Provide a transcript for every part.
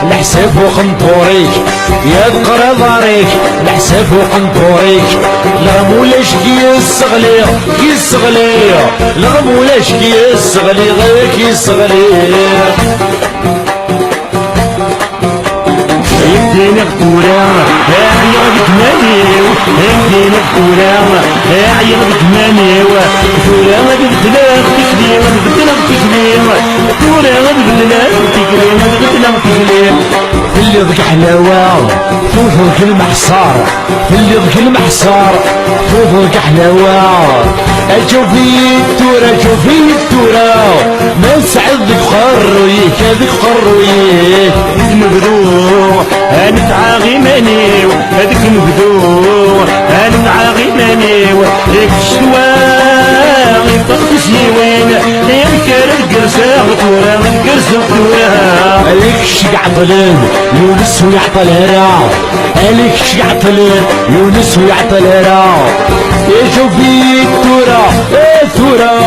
الحساب وقنطوريك يا ذكر ضاريك الحساب وقنطوريك الغمولاش كيسغلي كيسغلي الغمولاش كيسغلي غير كيسغلي يدينا غدورا عيا بكمانيو يدينا غدورا عيا بكمانيو غدورا غدبدلا تكليم غدبدلا تكليم غدورا غدبدلا تكليم غدبدلا تكليم في اللي ضك حلاوة فوضك المحصار في اللي ضك المحصار فوضك حلاوة اجو في التورا اجو في التورا ما سعدك قرويك هذيك قرويك المبذور نتعاغي مانيو هذيك المبذور نتعاغي مانيو ديك الشواغي طقس يوين يمكن القرصة غطورة القرصة غطورة عليك الشقع طلال يونس ويعطى الهرا عليك الشقع طلال يونس ويعطى الهرا يجو في التورا التورا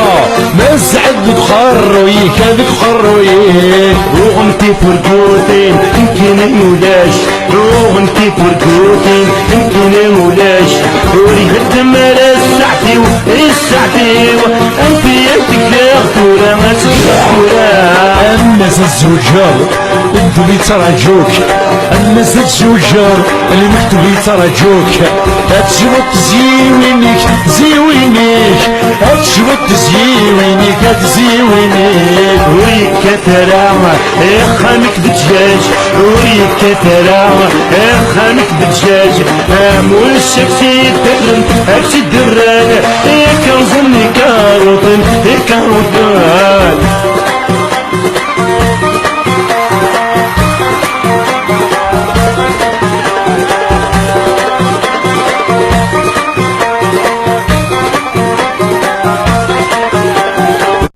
ما سعدك قرويك هذيك قرويك وغمتي فرقوتين يمكن مولاش وغمتي فرقوتين يمكن مولاش وري هدم على الساعتي الساعتي انت يدك يا غدورة ما تشوفورا الناس الزوجار انتو اللي تراجوك الناس الزوجار اللي مكتوب يتراجوك هتجبط زيوينيك زيوينيك هتجبط زيوينيك هتزيوينيك وريك ترى خامك دجاج وريك ترى خامك دجاج مول الشكسي تدرن هكسي الدران كنظني كاروطن كاروطن